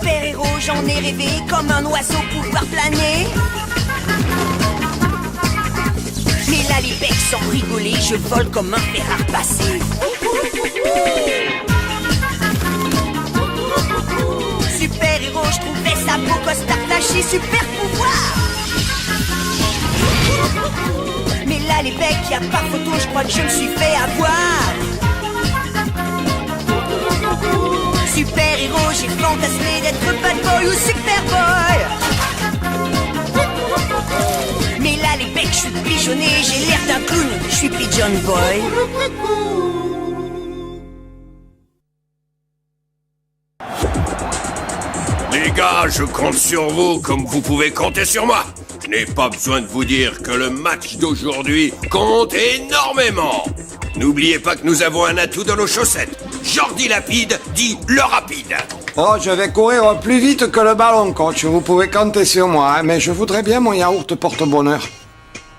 Super-héros, j'en ai rêvé, comme un oiseau pouvoir planer. Mais là les becs sans rigoler, je vole comme un fer à repasser. Super-héros, je trouvais ça beau, costard taché, super pouvoir. Mais là les becs, y'a pas photo, je crois que je me suis fait avoir. Super-héros, j'ai fantasmé d'être bad boy ou superboy. Mais là les becs, je suis pigeonné, j'ai l'air d'un clown, je suis pigeon boy. Les gars, je compte sur vous comme vous pouvez compter sur moi. Je n'ai pas besoin de vous dire que le match d'aujourd'hui compte énormément. N'oubliez pas que nous avons un atout dans nos chaussettes. Jordi Lapide dit le rapide. Oh, je vais courir plus vite que le ballon, coach. Vous pouvez compter sur moi, hein, mais je voudrais bien mon yaourt porte-bonheur.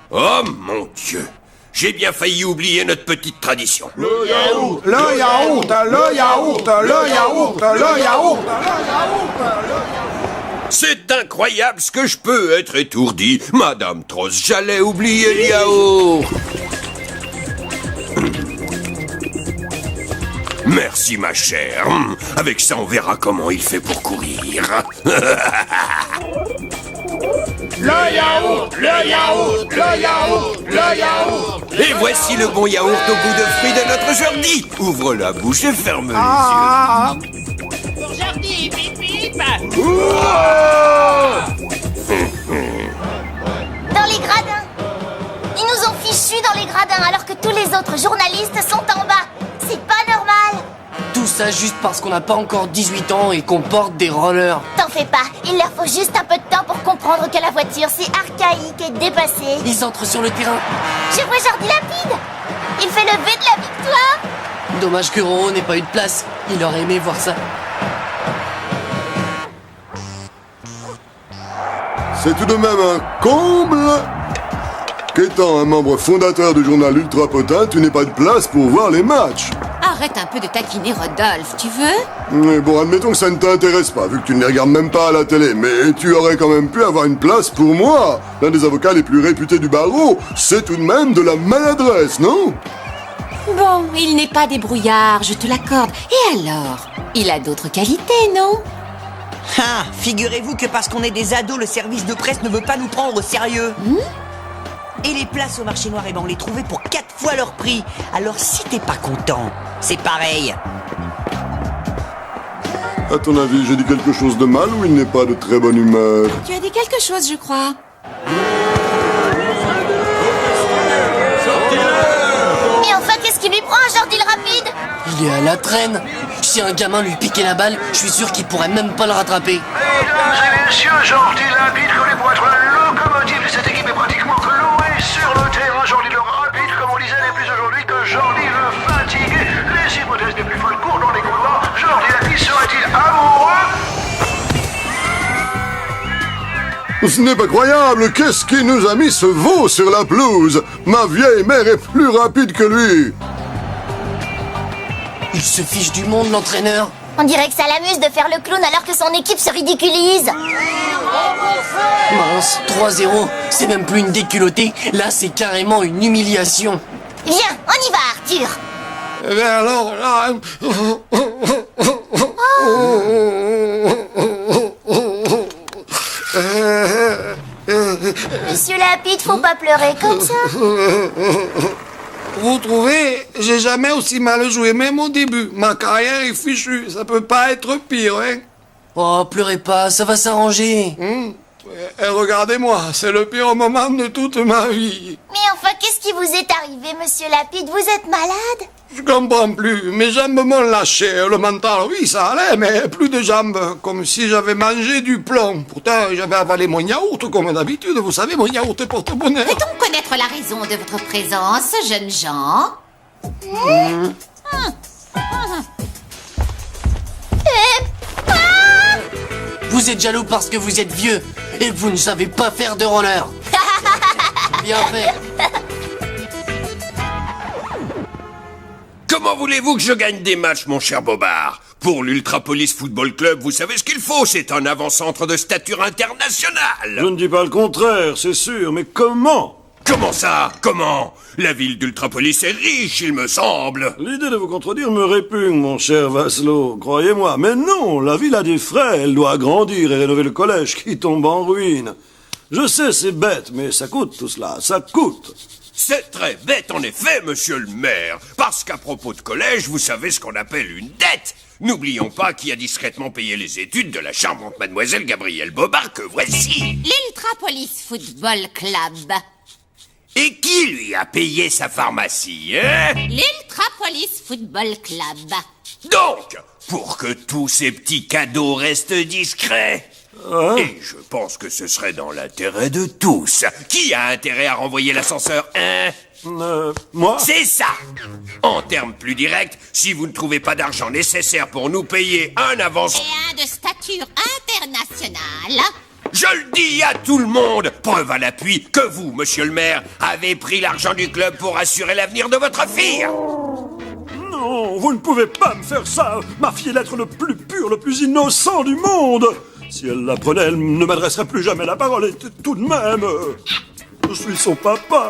Oh mon Dieu, j'ai bien failli oublier notre petite tradition. Le yaourt, le yaourt, le yaourt, le yaourt, le yaourt. C'est incroyable ce que je peux être étourdi. Madame Tross, j'allais oublier le yaourt. Merci ma chère. Avec ça, on verra comment il fait pour courir. Le yaourt, le yaourt, le yaourt, le yaourt. Et voici le bon yaourt au goût de fruits de notre Jordi. Ouvre la bouche et ferme les yeux. Pour Jordi, pip pip. Dans les gradins. Ils nous ont fichus dans les gradins alors que tous les autres journalistes sont en bas. C'est pas normal. Tout ça juste parce qu'on n'a pas encore 18 ans et qu'on porte des rollers. T'en fais pas, il leur faut juste un peu de temps pour comprendre que la voiture c'est archaïque et dépassé. Ils entrent sur le terrain. Je vois Jordi Lapide. Il fait le V de la victoire. Dommage que Roro n'ait pas eu de place. Il aurait aimé voir ça. C'est tout de même un comble qu'étant un membre fondateur du journal Ultra Potin, tu n'aies pas de place pour voir les matchs. Arrête un peu de taquiner Rodolphe, tu veux? Mais bon, admettons que ça ne t'intéresse pas, vu que tu ne les regardes même pas à la télé. Mais tu aurais quand même pu avoir une place pour moi, l'un des avocats les plus réputés du barreau. C'est tout de même de la maladresse, non? Bon, il n'est pas débrouillard, je te l'accorde. Et alors? Il a d'autres qualités, non? Ah, figurez-vous que parce qu'on est des ados, le service de presse ne veut pas nous prendre au sérieux. Et les places au marché noir, on les trouvait pour 4 fois leur prix. Alors si t'es pas content, c'est pareil. À ton avis, j'ai dit quelque chose de mal ou il n'est pas de très bonne humeur? Tu as dit quelque chose, je crois. Et enfin, qu'est-ce qui lui prend à Jordi le Rapide? Il est à la traîne. Si un gamin lui piquait la balle, je suis sûr qu'il pourrait même pas le rattraper. Mesdames et messieurs, Jordi Lapide connaît pour être la locomotive de cette équipe est pratiquement cloué sur le terrain. Jordi le Rapide, comme on disait, n'est plus aujourd'hui que Jordi le fatigué. Les hypothèses les plus folles courent dans les couloirs. Jordi Lapide serait-il amoureux? Ce n'est pas croyable. Qu'est-ce qui nous a mis ce veau sur la pelouse? Ma vieille mère est plus rapide que lui. Il se fiche du monde, l'entraîneur. On dirait que ça l'amuse de faire le clown alors que son équipe se ridiculise. Mince, 3-0. C'est même plus une déculottée. Là, c'est carrément une humiliation. Viens, on y va, Arthur. Eh bien alors, là... Monsieur Lapide, faut pas pleurer comme ça. Vous trouvez, j'ai jamais aussi mal joué, même au début. Ma carrière est fichue, ça peut pas être pire, hein. Oh, pleurez pas, ça va s'arranger. Et regardez-moi, c'est le pire moment de toute ma vie. Mais enfin, qu'est-ce qui vous est arrivé, monsieur Lapide? Vous êtes malade? Je comprends plus, mes jambes m'ont lâché, le mental, oui, ça allait, mais plus de jambes, comme si j'avais mangé du plomb. Pourtant, j'avais avalé mon yaourt, comme d'habitude, vous savez, mon yaourt porte-bonheur. Peut-on connaître la raison de votre présence, jeunes gens? Vous êtes jaloux parce que vous êtes vieux et que vous ne savez pas faire de roller. Bien fait. Comment voulez-vous que je gagne des matchs, mon cher Bobard? Pour l'Ultrapolis Football Club, vous savez ce qu'il faut, c'est un avant-centre de stature internationale. Je ne dis pas le contraire, c'est sûr, mais comment? Comment ça? Comment? La ville d'Ultrapolis est riche, il me semble. L'idée de vous contredire me répugne, mon cher Vasselot, croyez-moi. Mais non, la ville a des frais, elle doit agrandir et rénover le collège qui tombe en ruine. Je sais, c'est bête, mais ça coûte tout cela, ça coûte. C'est très bête en effet, monsieur le maire, parce qu'à propos de collège, vous savez ce qu'on appelle une dette. N'oublions pas qui a discrètement payé les études de la charmante mademoiselle Gabrielle Bobard que voici. L'Ultrapolis Football Club. Et qui lui a payé sa pharmacie, hein? L'Ultrapolis Football Club. Donc, pour que tous ces petits cadeaux restent discrets, et je pense que ce serait dans l'intérêt de tous. Qui a intérêt à renvoyer l'ascenseur, hein? Moi? C'est ça. En termes plus directs, si vous ne trouvez pas d'argent nécessaire pour nous payer un avance... Et un de stature internationale. Je le dis à tout le monde, preuve à l'appui que vous, monsieur le maire, avez pris l'argent du club pour assurer l'avenir de votre fille. Non, vous ne pouvez pas me faire ça. Ma fille est l'être le plus pur, le plus innocent du monde. Si elle l'apprenait, elle ne m'adresserait plus jamais la parole. Et tout de même, je suis son papa.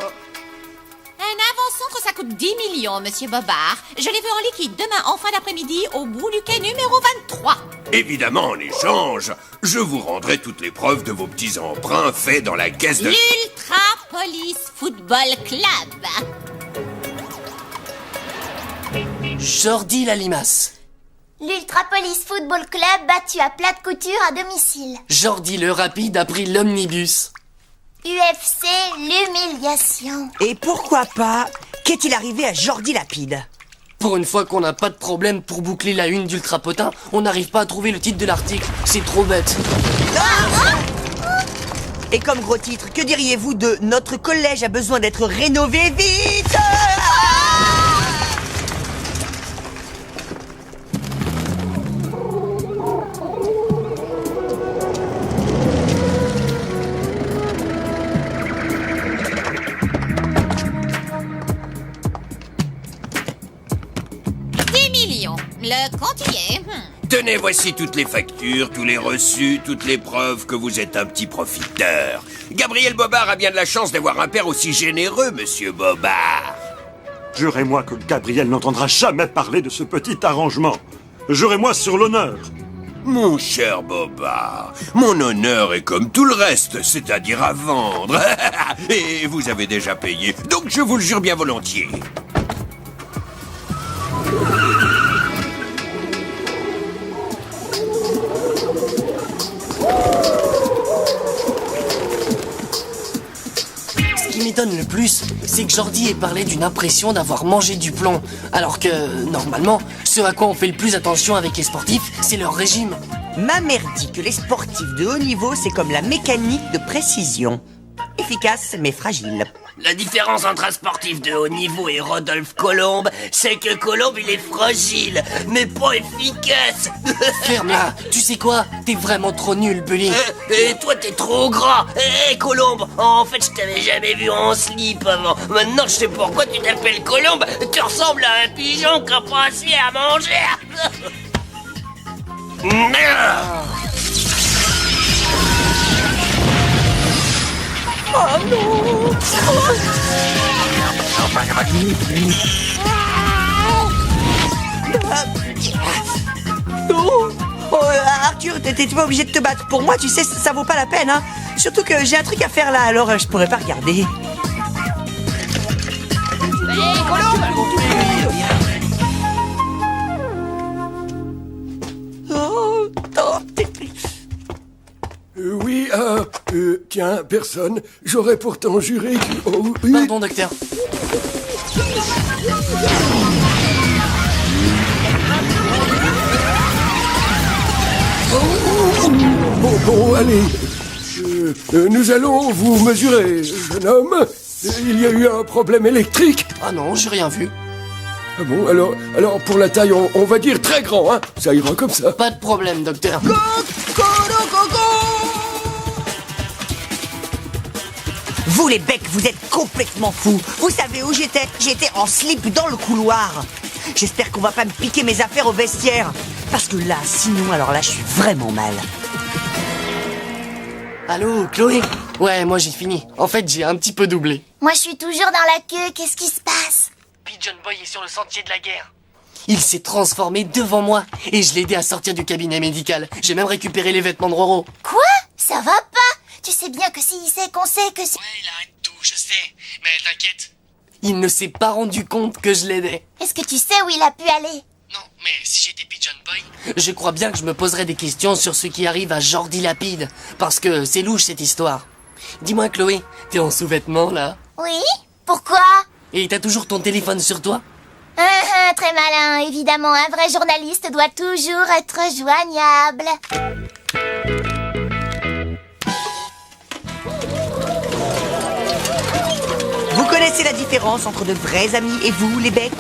Un avant-centre, ça coûte 10 millions, monsieur Bobard. Je les veux en liquide demain en fin d'après-midi au bout du quai numéro 23. Évidemment, en échange, je vous rendrai toutes les preuves de vos petits emprunts faits dans la caisse de... L'Ultrapolis Football Club. Jordi la limace. L'Ultrapolis Football Club battu à plat de couture à domicile. Jordi le rapide a pris l'omnibus. UFC, l'humiliation. Et pourquoi pas, qu'est-il arrivé à Jordi Lapide? Pour une fois qu'on n'a pas de problème pour boucler la une d'Ultrapotin, on n'arrive pas à trouver le titre de l'article. C'est trop bête. Et comme gros titre, que diriez-vous de « Notre collège a besoin d'être rénové vite » ? Le compte y est. Tenez, voici toutes les factures, tous les reçus, toutes les preuves que vous êtes un petit profiteur. Gabrielle Bobard a bien de la chance d'avoir un père aussi généreux, monsieur Bobard. Jurez-moi que Gabrielle n'entendra jamais parler de ce petit arrangement. Jurez-moi sur l'honneur. Mon cher Bobard, mon honneur est comme tout le reste, c'est-à-dire à vendre. Et vous avez déjà payé, donc je vous le jure bien volontiers. Ce qui m'étonne le plus, c'est que Jordi ait parlé d'une impression d'avoir mangé du plomb, alors que, normalement, ce à quoi on fait le plus attention avec les sportifs, c'est leur régime. Ma mère dit que les sportifs de haut niveau, c'est comme la mécanique de précision. Efficace, mais fragile. La différence entre un sportif de haut niveau et Rodolphe Colombe, c'est que Colombe, il est fragile, mais pas efficace. Ferme-la. Tu sais quoi? T'es vraiment trop nul, Bully. Et toi, t'es trop gras. Hé, Colombe, en fait, je t'avais jamais vu en slip avant. Maintenant, je sais pourquoi tu t'appelles Colombe. Tu ressembles à un pigeon qui a pas assez à manger. Oh non! Oh, Arthur, t'es pas obligé de te battre pour moi, tu sais, ça vaut pas la peine, hein. Surtout que j'ai un truc à faire là, alors je pourrais pas regarder. Oui, tiens, personne. J'aurais pourtant juré que... Oh, oui. Pardon, docteur. Bon, allez. Nous allons vous mesurer, jeune homme. Il y a eu un problème électrique. Ah non, j'ai rien vu. Ah bon, alors pour la taille, on va dire très grand, hein. Ça ira comme ça. Pas de problème, docteur. Vous les becs, vous êtes complètement fous. Vous savez où j'étais? J'étais en slip dans le couloir. J'espère qu'on va pas me piquer mes affaires au vestiaire. Parce que là, sinon, alors là, je suis vraiment mal. Allô, Chloé? Ouais, moi j'ai fini. En fait, j'ai un petit peu doublé. Moi, je suis toujours dans la queue. Qu'est-ce qui se passe? Pigeon Boy est sur le sentier de la guerre. Il s'est transformé devant moi et je l'ai aidé à sortir du cabinet médical. J'ai même récupéré les vêtements de Roro. Quoi? Ça va pas? Tu sais bien que s'il sait qu'on sait que c'est... Ouais, il arrête tout, je sais. Mais t'inquiète. Il ne s'est pas rendu compte que je l'aidais. Est-ce que tu sais où il a pu aller? Non, mais si j'étais Pigeon Boy, je crois bien que je me poserais des questions sur ce qui arrive à Jordi Lapide. Parce que c'est louche cette histoire. Dis-moi Chloé, t'es en sous-vêtements là? Oui? Pourquoi? Et t'as toujours ton téléphone sur toi? Très malin, évidemment, un vrai journaliste doit toujours être joignable. Vous connaissez la différence entre de vrais amis et vous, les becs?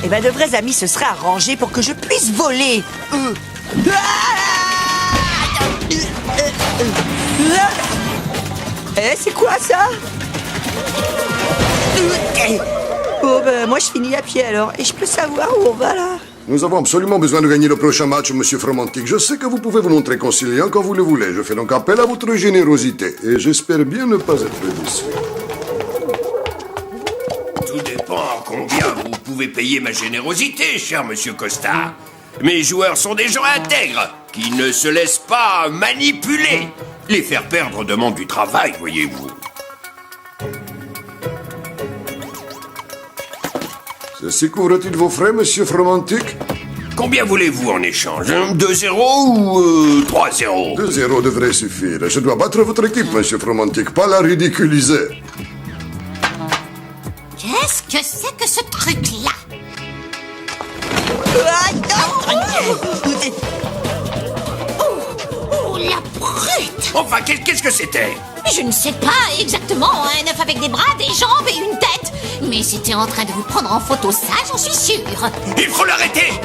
Eh ben, de vrais amis se seraient arrangés pour que je puisse voler, eux. C'est quoi ça? Bon, ben, moi je finis à pied alors. Et je peux savoir où on va là? Nous avons absolument besoin de gagner le prochain match, monsieur Fromantic. Je sais que vous pouvez vous montrer conciliant quand vous le voulez. Je fais donc appel à votre générosité. Et j'espère bien ne pas être déçu. Tout dépend combien vous pouvez payer ma générosité, cher monsieur Costa. Mes joueurs sont des gens intègres, qui ne se laissent pas manipuler. Les faire perdre demande du travail, voyez-vous. Ceci couvre-t-il vos frais, monsieur Fromantic? Combien voulez-vous en échange? 2-0 ou 3-0? 2-0 devrait suffire. Je dois battre votre équipe, monsieur Fromantic, pas la ridiculiser. Qu'est-ce que c'est que ce truc-là? Oh, la brute! Enfin, qu'est-ce que c'était? Je ne sais pas exactement, un œuf avec des bras, des jambes et une tête. Mais c'était en train de vous prendre en photo, ça j'en suis sûre. Il faut l'arrêter!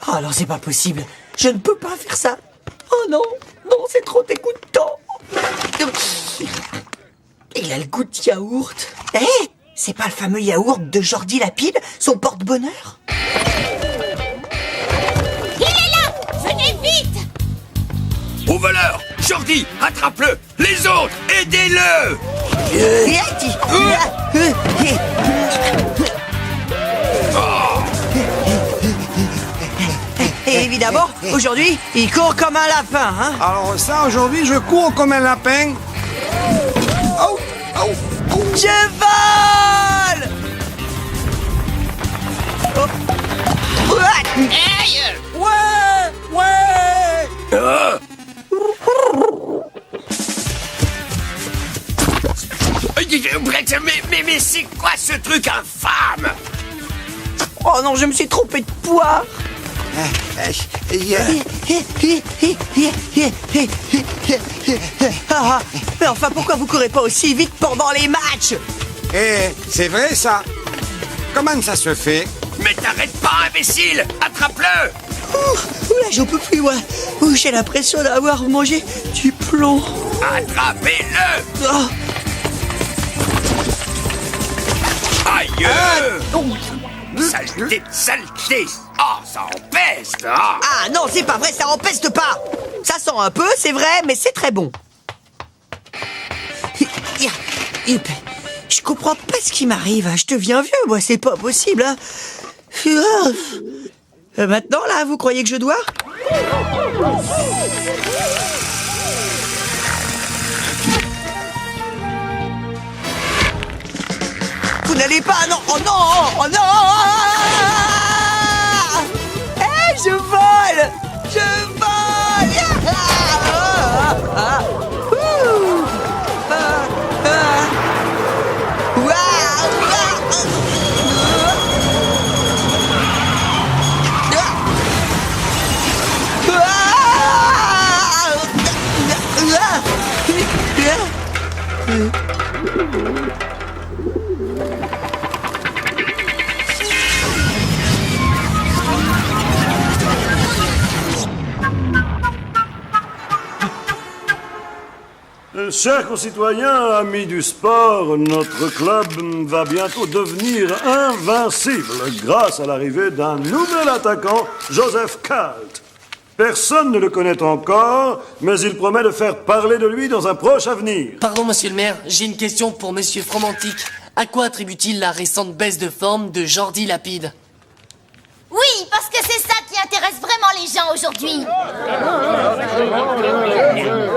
Oh, alors c'est pas possible. Je ne peux pas faire ça. Oh non, non, c'est trop dégoûtant. Il a le goût de yaourt. C'est pas le fameux yaourt de Jordi Lapide, son porte-bonheur? Il est là! Venez vite! Au voleur! Jordi, attrape-le! Les autres, aidez-le! Et évidemment, aujourd'hui, il court comme un lapin, hein? Alors ça, aujourd'hui, je cours comme un lapin. Oh, oh, oh. Je vole! Aïe! Ouais, ouais. Mais c'est quoi ce truc infâme? Oh non, je me suis trompé de poire. Mais enfin, pourquoi vous courez pas aussi vite pendant les matchs? C'est vrai ça? Comment ça se fait? Mais t'arrêtes pas, imbécile! Attrape-le! Là, j'en peux plus, ouais. J'ai l'impression d'avoir mangé du plomb. Attrapez-le! Oh. Aïe! Saleté, saleté! Ah, ça empeste! Ah. Ah non, c'est pas vrai, ça empeste pas. Ça sent un peu, c'est vrai, mais c'est très bon. Je comprends pas ce qui m'arrive. Je deviens vieux, moi, c'est pas possible. Hein. Maintenant, là, vous croyez que je dois? Vous n'allez pas, non, oh non, oh non. Je vole! Je vole! Chers concitoyens, amis du sport, notre club va bientôt devenir invincible grâce à l'arrivée d'un nouvel attaquant, Joseph Kalt. Personne ne le connaît encore, mais il promet de faire parler de lui dans un proche avenir. Pardon, monsieur le maire, j'ai une question pour monsieur Fromantique. À quoi attribue-t-il la récente baisse de forme de Jordi Lapide? Oui, parce que c'est ça qui intéresse vraiment les gens aujourd'hui.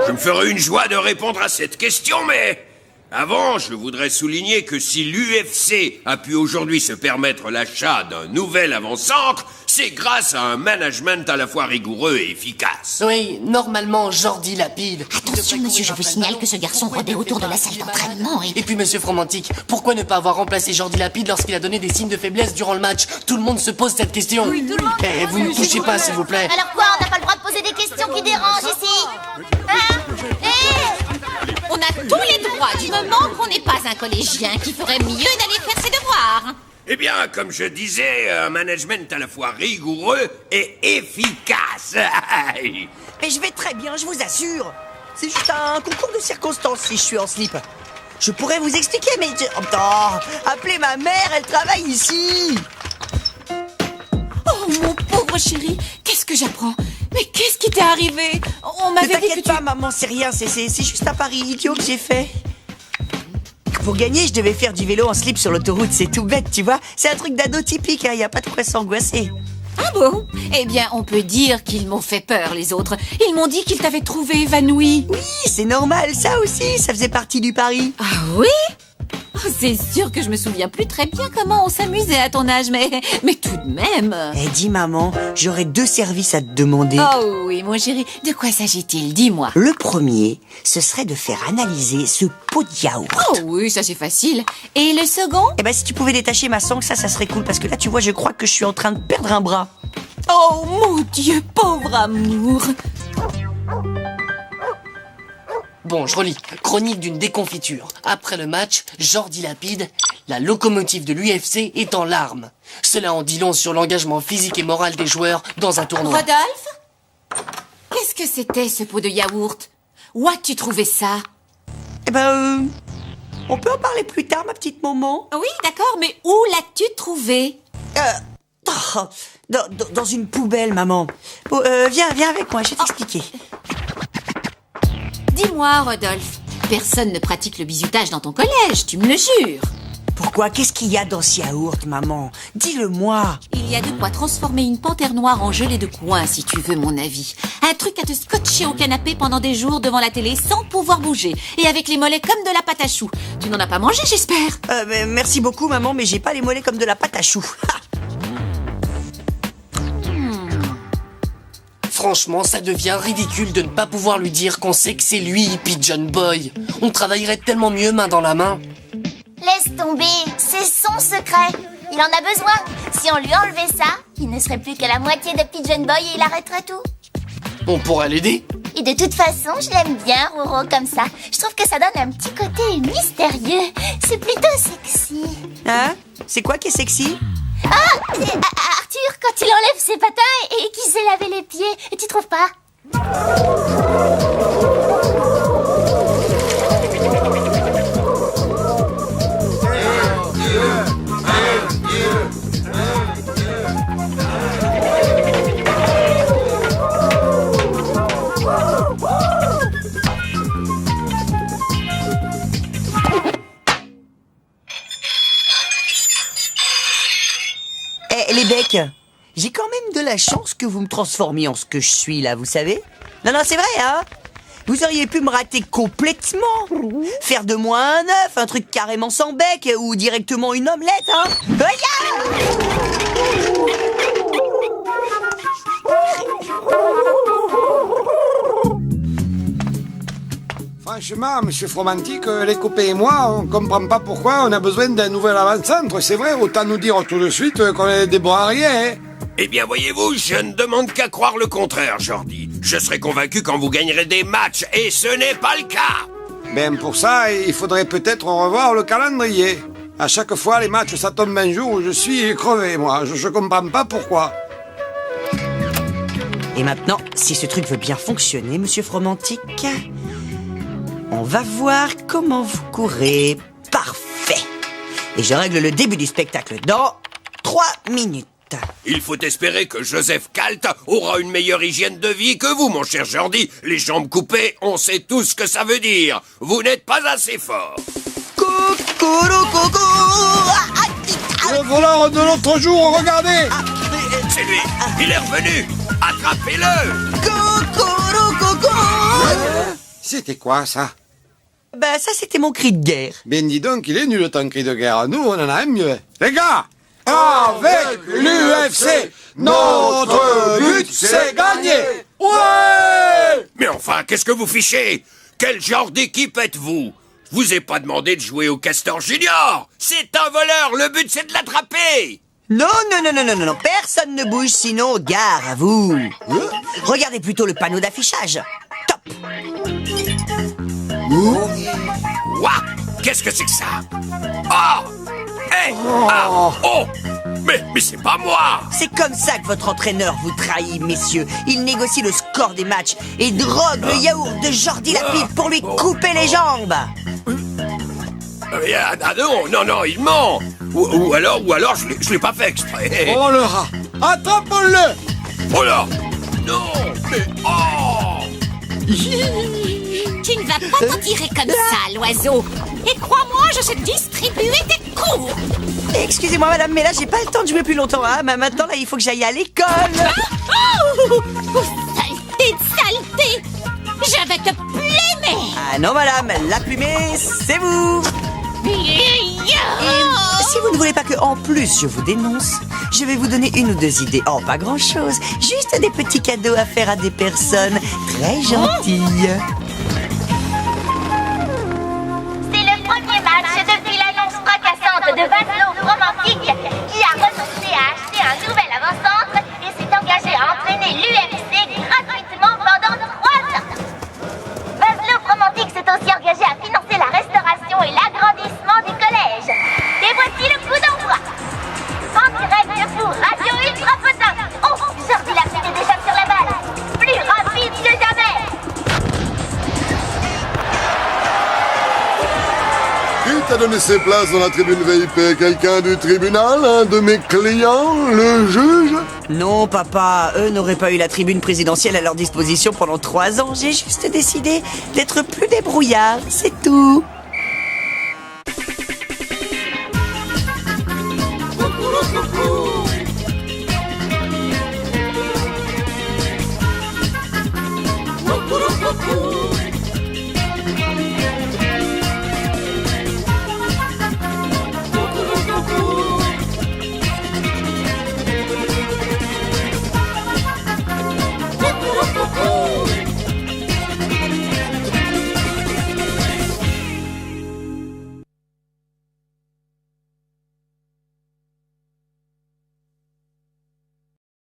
Je me ferai une joie de répondre à cette question, mais... Avant, je voudrais souligner que si l'UFC a pu aujourd'hui se permettre l'achat d'un nouvel avant-centre, c'est grâce à un management à la fois rigoureux et efficace. Oui, normalement, Jordi Lapide. Attention, monsieur, je vous signale que ce garçon rôdait autour de la salle d'entraînement Et puis, monsieur Fromantique, pourquoi ne pas avoir remplacé Jordi Lapide lorsqu'il a donné des signes de faiblesse durant le match? Tout le monde se pose cette question. Oui, tout le monde. Eh, vous ne touchez pas, s'il vous plaît. Alors quoi, on n'a pas le droit de poser des questions qui dérangent ici? Hein? On a tous les droits du moment qu'on n'est pas un collégien qui ferait mieux d'aller faire ses devoirs. Eh bien, comme je disais, un management à la fois rigoureux et efficace. Mais je vais très bien, je vous assure. C'est juste un concours de circonstances si je suis en slip. Je pourrais vous expliquer, mais... Oh, appelez ma mère, elle travaille ici. Oh, mon pauvre chéri, qu'est-ce que j'apprends? Mais qu'est-ce qui t'est arrivé? On m'avait dit que t'inquiète pas, maman, c'est rien, c'est juste un pari idiot que j'ai fait. Pour gagner, je devais faire du vélo en slip sur l'autoroute, c'est tout bête, tu vois. C'est un truc d'ado typique, hein, y a pas de quoi s'angoisser. Ah bon? Eh bien, on peut dire qu'ils m'ont fait peur, les autres. Ils m'ont dit qu'ils t'avaient trouvé évanoui. Oui, c'est normal, ça aussi, ça faisait partie du pari. Ah oui? Oh, c'est sûr que je me souviens plus très bien comment on s'amusait à ton âge, mais tout de même. Eh, dis maman, j'aurais 2 services à te demander. Oh oui, mon chéri, de quoi s'agit-il? Dis-moi. Le premier, ce serait de faire analyser ce pot de yaourt. Oh oui, ça c'est facile. Et le second? Eh ben, si tu pouvais détacher ma sangle, ça serait cool, parce que là, tu vois, je crois que je suis en train de perdre un bras. Oh mon Dieu, pauvre amour. Bon, je relis. Chronique d'une déconfiture. Après le match, Jordi Lapide, la locomotive de l'UFC, est en larmes. Cela en dit long sur l'engagement physique et moral des joueurs dans un tournoi. Rodolphe? Qu'est-ce que c'était ce pot de yaourt? Où as-tu trouvé ça? Eh ben, on peut en parler plus tard, ma petite maman. Oui, d'accord, mais où l'as-tu trouvé? Dans une poubelle, maman. Bon, viens avec moi, je vais t'expliquer. Dis-moi, Rodolphe, personne ne pratique le bizutage dans ton collège, tu me le jures. Pourquoi? Qu'est-ce qu'il y a dans ce yaourt, maman? Dis-le-moi. Il y a de quoi transformer une panthère noire en gelée de coin, si tu veux mon avis. Un truc à te scotcher au canapé pendant des jours devant la télé sans pouvoir bouger. Et avec les mollets comme de la pâte à choux. Tu n'en as pas mangé, j'espère? Merci beaucoup, maman, mais j'ai pas les mollets comme de la pâte à choux. Franchement, ça devient ridicule de ne pas pouvoir lui dire qu'on sait que c'est lui, Pigeon Boy. On travaillerait tellement mieux main dans la main. Laisse tomber, c'est son secret. Il en a besoin. Si on lui enlevait ça, il ne serait plus qu'à la moitié de Pigeon Boy et il arrêterait tout. On pourrait l'aider. Et de toute façon, je l'aime bien, Roro, comme ça. Je trouve que ça donne un petit côté mystérieux. C'est plutôt sexy. Hein? C'est quoi qui est sexy? Ah, Arthur, quand il enlève ses patins et qu'il s'est lavé les pieds, tu trouves pas? Les becs, j'ai quand même de la chance que vous me transformiez en ce que je suis là, vous savez? Non, c'est vrai, hein? Vous auriez pu me rater complètement. Faire de moi un œuf, un truc carrément sans bec, ou directement une omelette, hein? Franchement, monsieur Fromantique, les copains et moi, on comprend pas pourquoi on a besoin d'un nouvel avant-centre. C'est vrai, autant nous dire tout de suite qu'on est des bons à rien, hein. Eh bien, voyez-vous, je ne demande qu'à croire le contraire, Jordi. Je serai convaincu quand vous gagnerez des matchs, et ce n'est pas le cas. Ben, pour ça, il faudrait peut-être revoir le calendrier. À chaque fois, les matchs, ça tombe un jour où je suis crevé, moi. Je comprends pas pourquoi. Et maintenant, si ce truc veut bien fonctionner, monsieur Fromantique, on on va voir comment vous courez. Parfait. Et je règle le début du spectacle dans 3 minutes. Il faut espérer que Joseph Kalt aura une meilleure hygiène de vie que vous, mon cher Jordi. Les jambes coupées, on sait tous ce que ça veut dire. Vous n'êtes pas assez fort. Coucou, coucou. Le voleur de l'autre jour, regardez. C'est lui, il est revenu. Attrapez-le. Coucou. C'était quoi, ça? Ben, ça, c'était mon cri de guerre. Ben dis donc, il est nul ton cri de guerre. Nous, on en a un mieux. Les gars, avec l'UFC, notre but, c'est gagner. Ouais! Mais enfin, qu'est-ce que vous fichez? Quel genre d'équipe êtes-vous? Je vous ai pas demandé de jouer au Castor Junior. C'est un voleur, le but c'est de l'attraper. Non, personne ne bouge, sinon gare à vous. Regardez plutôt le panneau d'affichage. Top. Ouah, qu'est-ce que c'est que ça? Oh! Hey! Ah! Oh! Mais c'est pas moi! C'est comme ça que votre entraîneur vous trahit, messieurs. Il négocie le score des matchs et drogue le yaourt de Jordi Lapide pour lui couper les jambes. Non, il ment! Ou alors je l'ai pas fait exprès. Oh le rat! Attrape-le! Oh là! Non! Mais oh! Tu ne vas pas t'en tirer comme ça, l'oiseau. Et crois-moi, je sais distribuer tes coups. Excusez-moi, madame, mais là, j'ai pas le temps de jouer plus longtemps. Hein. Mais maintenant, là, il faut que j'aille à l'école. Saleté de saleté! Je vais te plumer. Ah non, madame, la plumée, c'est vous. Et si vous ne voulez pas que, en plus, je vous dénonce, je vais vous donner 1 ou 2 idées. Oh, pas grand-chose. Juste des petits cadeaux à faire à des personnes très gentilles. C'est le premier match depuis l'annonce fracassante de Vaslo Romantique qui a renoncé à acheter un nouvel avant-centre et s'est engagé à entraîner l'UFC gratuitement pendant 3 ans. Vaslo Romantique s'est aussi engagé à financer la restauration et l'agrandissement du collège. Et voici le coup d'envoi. En direct pour Radio Ultra Potin. Oh, Jordi Lapide est déjà sur la balle. Plus rapide que jamais. Qui t'a donné ses places dans la tribune VIP? Quelqu'un du tribunal? Un de mes clients? Le juge? Non, papa, eux n'auraient pas eu la tribune présidentielle à leur disposition pendant 3 ans. J'ai juste décidé d'être plus débrouillard, c'est tout.